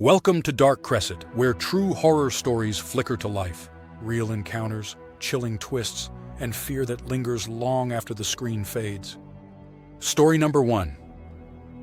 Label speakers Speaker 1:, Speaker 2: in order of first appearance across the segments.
Speaker 1: Welcome to DarkCresset, where true horror stories flicker to life. Real encounters, chilling twists, and fear that lingers long after the screen fades. Story number 1.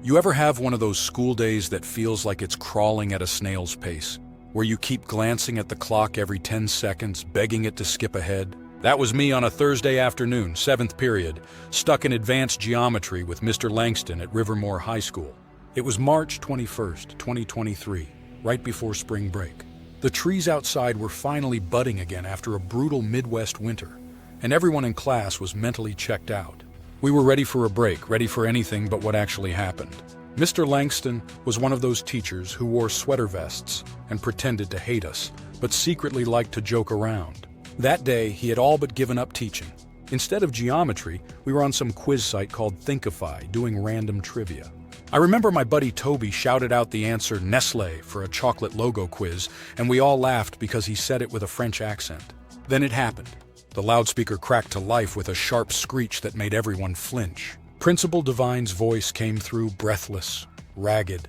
Speaker 1: You ever have one of those school days that feels like it's crawling at a snail's pace, where you keep glancing at the clock every 10 seconds, begging it to skip ahead? That was me on a Thursday afternoon, 7th period, stuck in advanced geometry with Mr. Langston at Rivermore High School. It was March 21st, 2023, right before spring break. The trees outside were finally budding again after a brutal Midwest winter, and everyone in class was mentally checked out. We were ready for a break, ready for anything but what actually happened. Mr. Langston was one of those teachers who wore sweater vests and pretended to hate us, but secretly liked to joke around. That day, he had all but given up teaching. Instead of geometry, we were on some quiz site called Thinkify, doing random trivia. I remember my buddy Toby shouted out the answer Nestlé for a chocolate logo quiz, and we all laughed because he said it with a French accent. Then it happened. The loudspeaker cracked to life with a sharp screech that made everyone flinch. Principal Devine's voice came through breathless, ragged.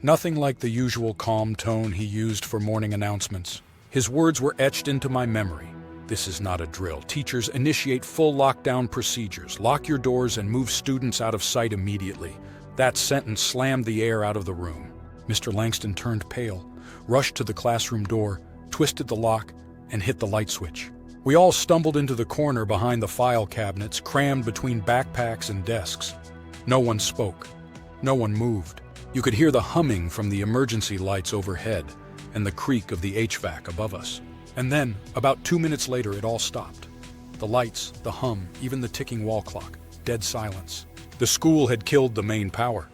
Speaker 1: Nothing like the usual calm tone he used for morning announcements. His words were etched into my memory. This is not a drill. Teachers, initiate full lockdown procedures. Lock your doors and move students out of sight immediately. That sentence slammed the air out of the room. Mr. Langston turned pale, rushed to the classroom door, twisted the lock, and hit the light switch. We all stumbled into the corner behind the file cabinets, crammed between backpacks and desks. No one spoke. No one moved. You could hear the humming from the emergency lights overhead and the creak of the HVAC above us. And then, about 2 minutes later, it all stopped. The lights, the hum, even the ticking wall clock. Dead silence. The school had killed the main power.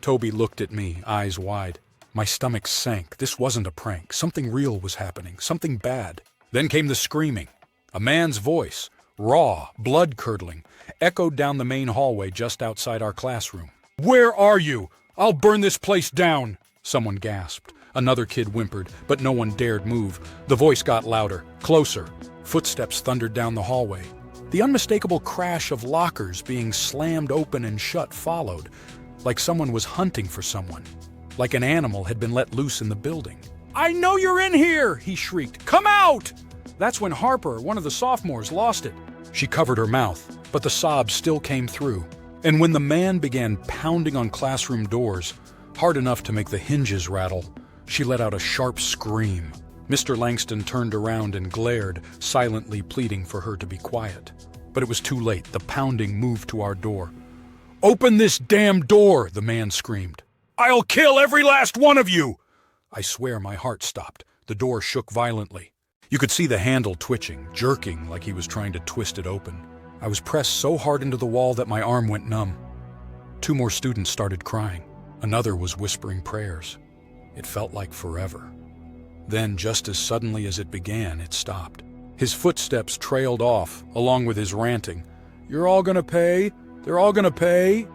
Speaker 1: Toby looked at me, eyes wide. My stomach sank. This wasn't a prank. Something real was happening. Something bad. Then came the screaming. A man's voice, raw, blood-curdling, echoed down the main hallway just outside our classroom. "Where are you? I'll burn this place down!" Someone gasped. Another kid whimpered, but no one dared move. The voice got louder, closer. Footsteps thundered down the hallway. The unmistakable crash of lockers being slammed open and shut followed, like someone was hunting for someone, like an animal had been let loose in the building. "I know you're in here!" he shrieked. "Come out!" That's when Harper, one of the sophomores, lost it. She covered her mouth, but the sobs still came through. And when the man began pounding on classroom doors, hard enough to make the hinges rattle, she let out a sharp scream. Mr. Langston turned around and glared, silently pleading for her to be quiet. But it was too late. The pounding moved to our door. "Open this damn door!" the man screamed. "I'll kill every last one of you!" I swear my heart stopped. The door shook violently. You could see the handle twitching, jerking like he was trying to twist it open. I was pressed so hard into the wall that my arm went numb. 2 more students started crying. Another was whispering prayers. It felt like forever. Then, just as suddenly as it began, it stopped. His footsteps trailed off, along with his ranting. "You're all gonna pay? They're all gonna pay?"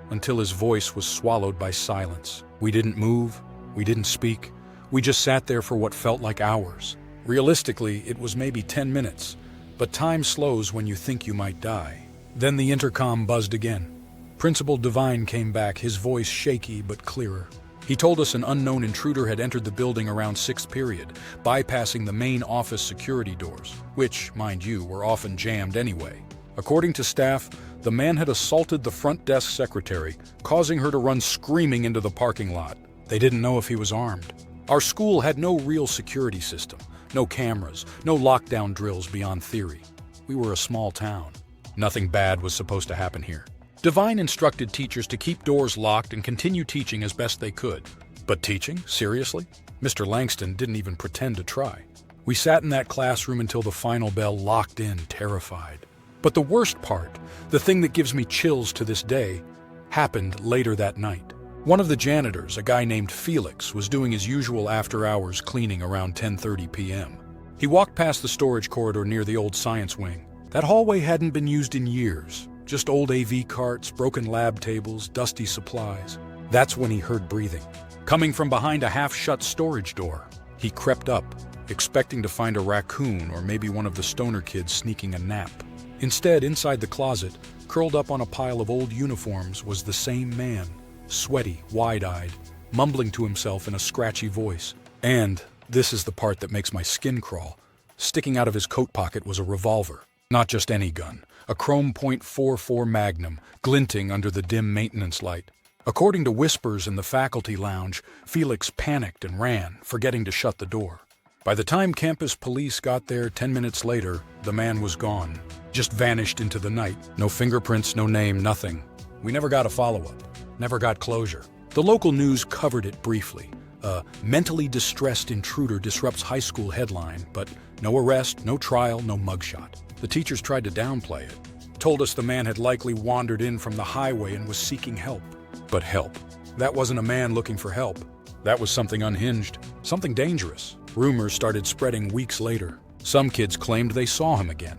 Speaker 1: Until his voice was swallowed by silence. We didn't move. We didn't speak. We just sat there for what felt like hours. Realistically, it was maybe 10 minutes, but time slows when you think you might die. Then the intercom buzzed again. Principal Devine came back, his voice shaky but clearer. He told us an unknown intruder had entered the building around 6th period, bypassing the main office security doors, which, mind you, were often jammed anyway. According to staff, the man had assaulted the front desk secretary, causing her to run screaming into the parking lot. They didn't know if he was armed. Our school had no real security system, no cameras, no lockdown drills beyond theory. We were a small town. Nothing bad was supposed to happen here. Devine instructed teachers to keep doors locked and continue teaching as best they could. But teaching? Seriously? Mr. Langston didn't even pretend to try. We sat in that classroom until the final bell, locked in, terrified. But the worst part, the thing that gives me chills to this day, happened later that night. One of the janitors, a guy named Felix, was doing his usual after-hours cleaning around 10:30 p.m. He walked past the storage corridor near the old science wing. That hallway hadn't been used in years. Just old AV carts, broken lab tables, dusty supplies. That's when he heard breathing, coming from behind a half-shut storage door. He crept up, expecting to find a raccoon or maybe one of the stoner kids sneaking a nap. Instead, inside the closet, curled up on a pile of old uniforms, was the same man, sweaty, wide-eyed, mumbling to himself in a scratchy voice. And this is the part that makes my skin crawl. Sticking out of his coat pocket was a revolver. Not just any gun. A chrome .44 Magnum, glinting under the dim maintenance light. According to whispers in the faculty lounge, Felix panicked and ran, forgetting to shut the door. By the time campus police got there 10 minutes later, the man was gone. Just vanished into the night. No fingerprints, no name, nothing. We never got a follow-up. Never got closure. The local news covered it briefly. A mentally distressed intruder disrupts high school headline, but no arrest, no trial, no mugshot. The teachers tried to downplay it. Told us the man had likely wandered in from the highway and was seeking help. But help. That wasn't a man looking for help. That was something unhinged, something dangerous. Rumors started spreading weeks later. Some kids claimed they saw him again,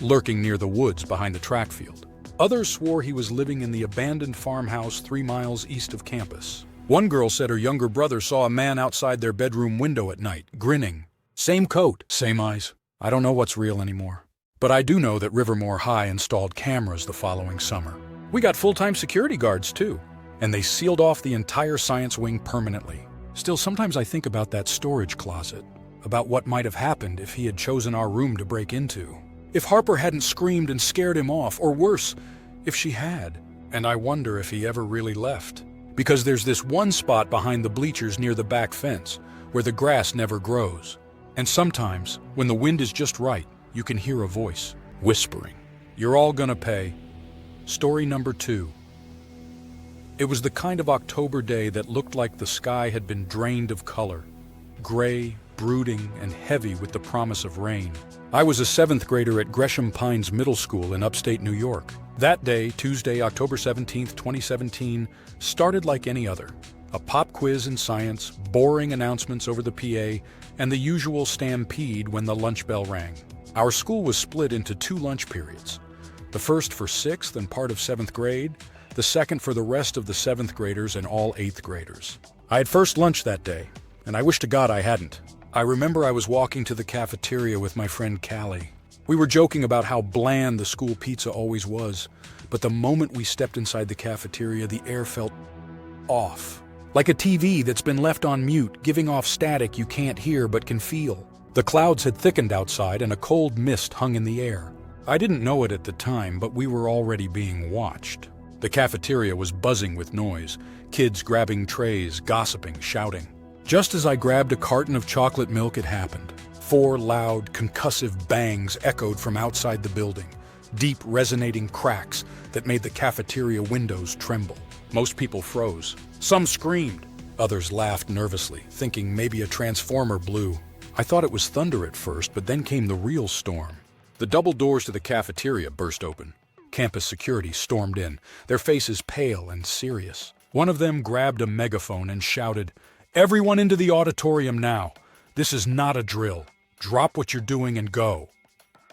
Speaker 1: lurking near the woods behind the track field. Others swore he was living in the abandoned farmhouse 3 miles east of campus. One girl said her younger brother saw a man outside their bedroom window at night, grinning. Same coat, same eyes. I don't know what's real anymore. But I do know that Rivermore High installed cameras the following summer. We got full-time security guards, too. And they sealed off the entire science wing permanently. Still, sometimes I think about that storage closet, about what might have happened if he had chosen our room to break into. If Harper hadn't screamed and scared him off, or worse, if she had. And I wonder if he ever really left. Because there's this one spot behind the bleachers near the back fence, where the grass never grows. And sometimes, when the wind is just right, you can hear a voice, whispering, "You're all gonna pay." Story number 2. It was the kind of October day that looked like the sky had been drained of color. Gray, brooding, and heavy with the promise of rain. I was a 7th grader at Gresham Pines Middle School in upstate New York. That day, Tuesday, October 17th, 2017, started like any other. A pop quiz in science, boring announcements over the PA, and the usual stampede when the lunch bell rang. Our school was split into 2 lunch periods. The first for 6th and part of 7th grade, the second for the rest of the 7th graders and all 8th graders. I had first lunch that day, and I wish to God I hadn't. I remember I was walking to the cafeteria with my friend Callie. We were joking about how bland the school pizza always was, but the moment we stepped inside the cafeteria, the air felt off. Like a TV that's been left on mute, giving off static you can't hear but can feel. The clouds had thickened outside and a cold mist hung in the air. I didn't know it at the time, but we were already being watched. The cafeteria was buzzing with noise, kids grabbing trays, gossiping, shouting. Just as I grabbed a carton of chocolate milk, it happened. 4 loud, concussive bangs echoed from outside the building, deep, resonating cracks that made the cafeteria windows tremble. Most people froze. Some screamed. Others laughed nervously, thinking maybe a transformer blew. I thought it was thunder at first, but then came the real storm. The double doors to the cafeteria burst open. Campus security stormed in, their faces pale and serious. One of them grabbed a megaphone and shouted, "Everyone into the auditorium now. This is not a drill. Drop what you're doing and go."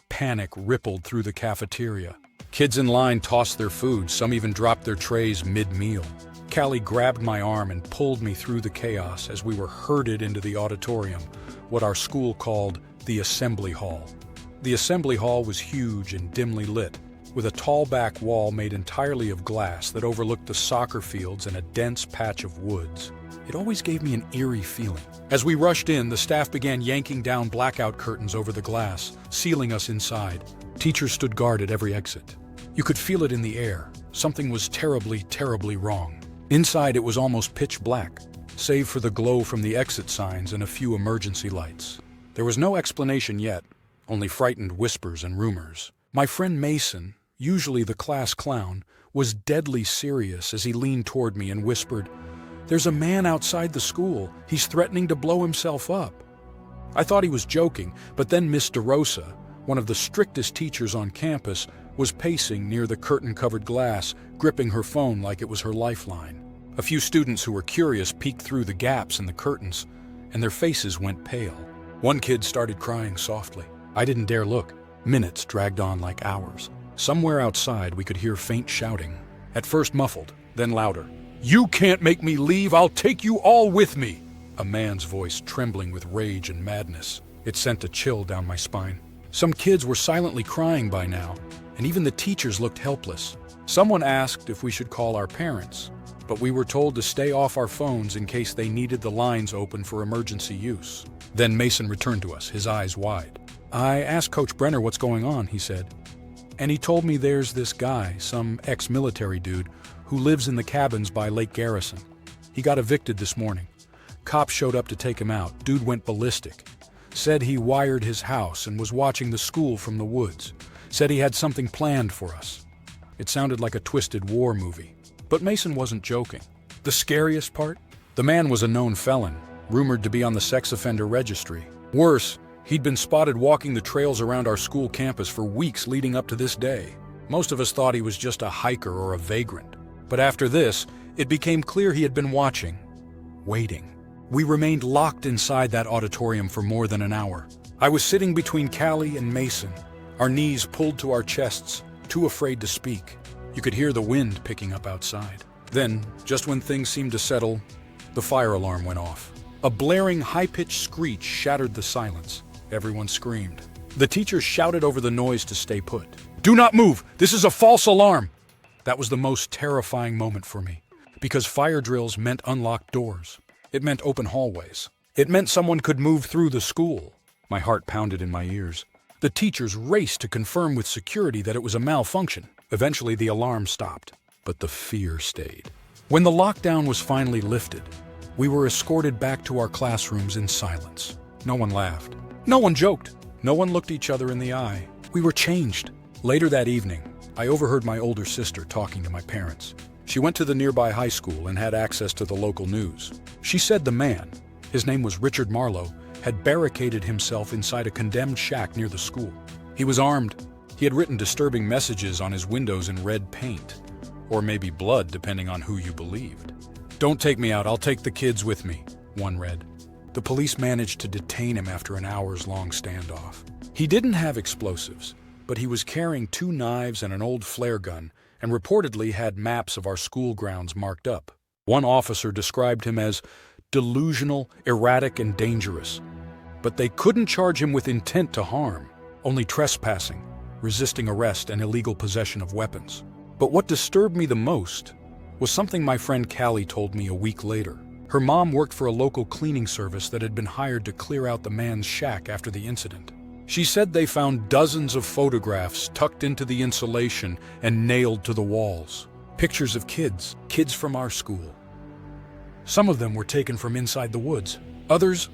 Speaker 1: Panic rippled through the cafeteria. Kids in line tossed their food, some even dropped their trays mid-meal. Callie grabbed my arm and pulled me through the chaos as we were herded into the auditorium, what our school called the assembly hall. The assembly hall was huge and dimly lit, with a tall back wall made entirely of glass that overlooked the soccer fields and a dense patch of woods. It always gave me an eerie feeling. As we rushed in, the staff began yanking down blackout curtains over the glass, sealing us inside. Teachers stood guard at every exit. You could feel it in the air. Something was terribly, terribly wrong. Inside, it was almost pitch black, save for the glow from the exit signs and a few emergency lights. There was no explanation yet, only frightened whispers and rumors. My friend Mason, usually the class clown, was deadly serious as he leaned toward me and whispered, "There's a man outside the school. He's threatening to blow himself up." I thought he was joking, but then Miss DeRosa, one of the strictest teachers on campus, was pacing near the curtain-covered glass, gripping her phone like it was her lifeline. A few students who were curious peeked through the gaps in the curtains, and their faces went pale. One kid started crying softly. I didn't dare look. Minutes dragged on like hours. Somewhere outside, we could hear faint shouting, at first muffled, then louder. "You can't make me leave! I'll take you all with me!" A man's voice trembling with rage and madness. It sent a chill down my spine. Some kids were silently crying by now, and even the teachers looked helpless. Someone asked if we should call our parents. but we were told to stay off our phones in case they needed the lines open for emergency use. Then Mason returned to us, his eyes wide. "I asked Coach Brenner what's going on," he said. "And he told me there's this guy, some ex-military dude, who lives in the cabins by Lake Garrison. He got evicted this morning. Cops showed up to take him out. Dude went ballistic. Said he wired his house and was watching the school from the woods. Said he had something planned for us." It sounded like a twisted war movie. But Mason wasn't joking. The scariest part? The man was a known felon, rumored to be on the sex offender registry. Worse, he'd been spotted walking the trails around our school campus for weeks leading up to this day. Most of us thought he was just a hiker or a vagrant. But after this, it became clear he had been watching, waiting. We remained locked inside that auditorium for more than an hour. I was sitting between Callie and Mason, our knees pulled to our chests, too afraid to speak. You could hear the wind picking up outside. Then, just when things seemed to settle, the fire alarm went off. A blaring, high-pitched screech shattered the silence. Everyone screamed. The teachers shouted over the noise to stay put. "Do not move! This is a false alarm!" That was the most terrifying moment for me, because fire drills meant unlocked doors. It meant open hallways. It meant someone could move through the school. My heart pounded in my ears. The teachers raced to confirm with security that it was a malfunction. Eventually, the alarm stopped, but the fear stayed. When the lockdown was finally lifted, we were escorted back to our classrooms in silence. No one laughed. No one joked. No one looked each other in the eye. We were changed. Later that evening, I overheard my older sister talking to my parents. She went to the nearby high school and had access to the local news. She said the man, his name was Richard Marlowe, had barricaded himself inside a condemned shack near the school. He was armed. He had written disturbing messages on his windows in red paint, or maybe blood, depending on who you believed. "Don't take me out, I'll take the kids with me," one read. The police managed to detain him after an hours-long standoff. He didn't have explosives, but he was carrying 2 knives and an old flare gun, and reportedly had maps of our school grounds marked up. One officer described him as delusional, erratic, and dangerous. But they couldn't charge him with intent to harm, only trespassing, resisting arrest, and illegal possession of weapons. But what disturbed me the most was something my friend Callie told me a week later. Her mom worked for a local cleaning service that had been hired to clear out the man's shack after the incident. She said they found dozens of photographs tucked into the insulation and nailed to the walls. Pictures of kids from our school. Some of them were taken from inside the woods. Others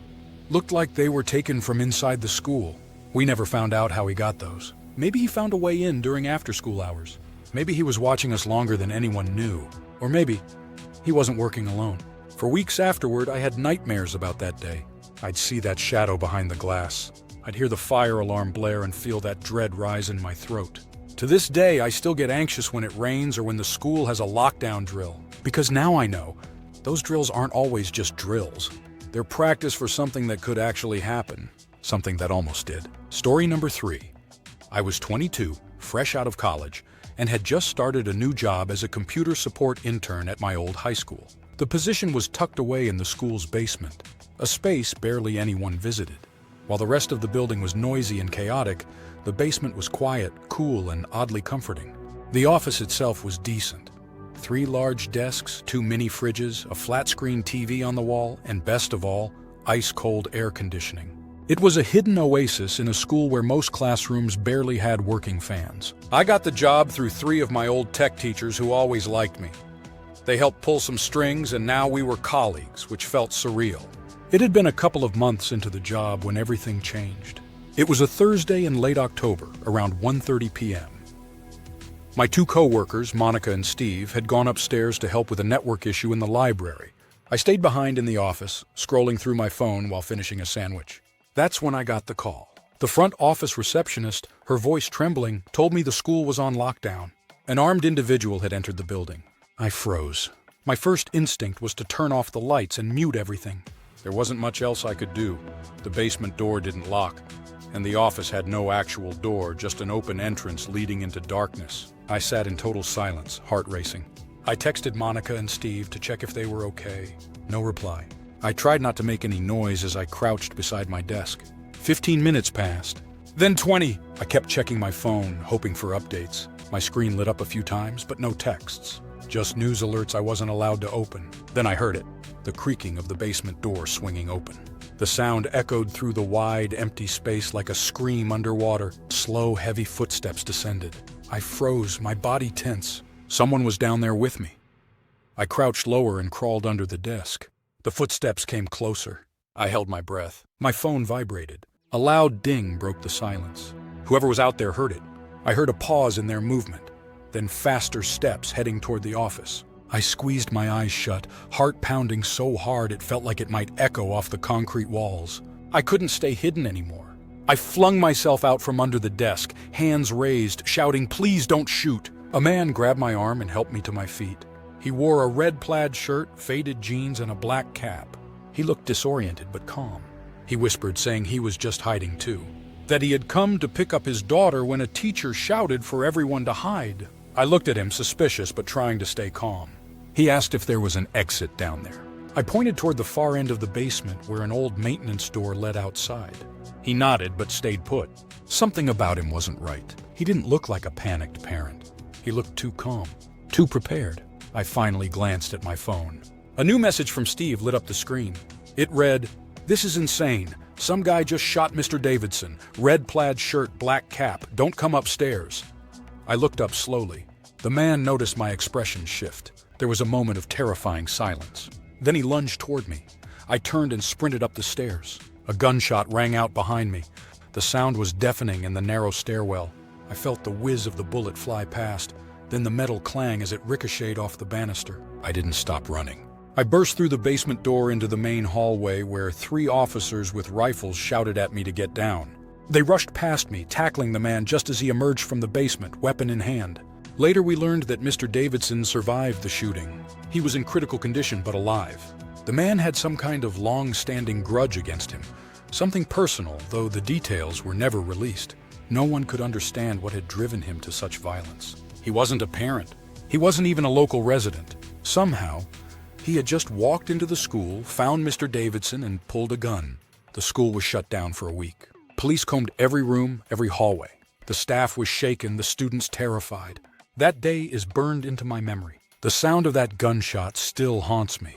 Speaker 1: looked like they were taken from inside the school. We never found out how he got those. Maybe he found a way in during after-school hours. Maybe he was watching us longer than anyone knew. Or maybe he wasn't working alone. For weeks afterward, I had nightmares about that day. I'd see that shadow behind the glass. I'd hear the fire alarm blare and feel that dread rise in my throat. To this day, I still get anxious when it rains or when the school has a lockdown drill. Because now I know, those drills aren't always just drills. They're practice for something that could actually happen. Something that almost did. Story number 3. I was 22, fresh out of college, and had just started a new job as a computer support intern at my old high school. The position was tucked away in the school's basement, a space barely anyone visited. While the rest of the building was noisy and chaotic, the basement was quiet, cool, and oddly comforting. The office itself was decent. 3 large desks, 2 mini fridges, a flat-screen TV on the wall, and best of all, ice-cold air conditioning. It was a hidden oasis in a school where most classrooms barely had working fans. I got the job through 3 of my old tech teachers who always liked me. They helped pull some strings, and now we were colleagues, which felt surreal. It had been a couple of months into the job when everything changed. It was a Thursday in late October, around 1:30 p.m. My 2 co-workers, Monica and Steve, had gone upstairs to help with a network issue in the library. I stayed behind in the office, scrolling through my phone while finishing a sandwich. That's when I got the call. The front office receptionist, her voice trembling, told me the school was on lockdown. An armed individual had entered the building. I froze. My first instinct was to turn off the lights and mute everything. There wasn't much else I could do. The basement door didn't lock, and the office had no actual door, just an open entrance leading into darkness. I sat in total silence, heart racing. I texted Monica and Steve to check if they were okay. No reply. I tried not to make any noise as I crouched beside my desk. 15 minutes passed. Then 20. I kept checking my phone, hoping for updates. My screen lit up a few times, but no texts. Just news alerts I wasn't allowed to open. Then I heard it, the creaking of the basement door swinging open. The sound echoed through the wide, empty space like a scream underwater. Slow, heavy footsteps descended. I froze, my body tense. Someone was down there with me. I crouched lower and crawled under the desk. The footsteps came closer. I held my breath. My phone vibrated. A loud ding broke the silence. Whoever was out there heard it. I heard a pause in their movement, then faster steps heading toward the office. I squeezed my eyes shut, heart pounding so hard it felt like it might echo off the concrete walls. I couldn't stay hidden anymore. I flung myself out from under the desk, hands raised, shouting, "Please don't shoot." A man grabbed my arm and helped me to my feet. He wore a red plaid shirt, faded jeans, and a black cap. He looked disoriented but calm. He whispered, saying he was just hiding too. That he had come to pick up his daughter when a teacher shouted for everyone to hide. I looked at him, suspicious but trying to stay calm. He asked if there was an exit down there. I pointed toward the far end of the basement where an old maintenance door led outside. He nodded but stayed put. Something about him wasn't right. He didn't look like a panicked parent. He looked too calm, too prepared. I finally glanced at my phone. A new message from Steve lit up the screen. It read, "This is insane. Some guy just shot Mr. Davidson. Red plaid shirt, black cap. Don't come upstairs." I looked up slowly. The man noticed my expression shift. There was a moment of terrifying silence. Then he lunged toward me. I turned and sprinted up the stairs. A gunshot rang out behind me. The sound was deafening in the narrow stairwell. I felt the whiz of the bullet fly past, then the metal clang as it ricocheted off the banister. I didn't stop running. I burst through the basement door into the main hallway where 3 officers with rifles shouted at me to get down. They rushed past me, tackling the man just as he emerged from the basement, weapon in hand. Later we learned that Mr. Davidson survived the shooting. He was in critical condition but alive. The man had some kind of long-standing grudge against him, something personal, though the details were never released. No one could understand what had driven him to such violence. He wasn't a parent. He wasn't even a local resident. Somehow, he had just walked into the school, found Mr. Davidson, and pulled a gun. The school was shut down for a week. Police combed every room, every hallway. The staff was shaken, the students terrified. That day is burned into my memory. The sound of that gunshot still haunts me.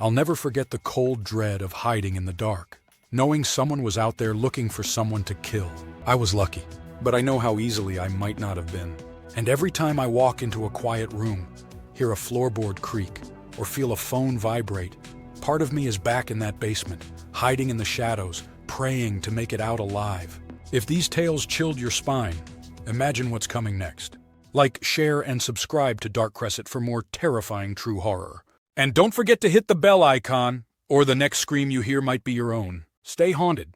Speaker 1: I'll never forget the cold dread of hiding in the dark, knowing someone was out there looking for someone to kill. I was lucky, but I know how easily I might not have been. And every time I walk into a quiet room, hear a floorboard creak, or feel a phone vibrate, part of me is back in that basement, hiding in the shadows, praying to make it out alive. If these tales chilled your spine, imagine what's coming next. Like, share, and subscribe to DarkCresset for more terrifying true horror. And don't forget to hit the bell icon, or the next scream you hear might be your own. Stay haunted.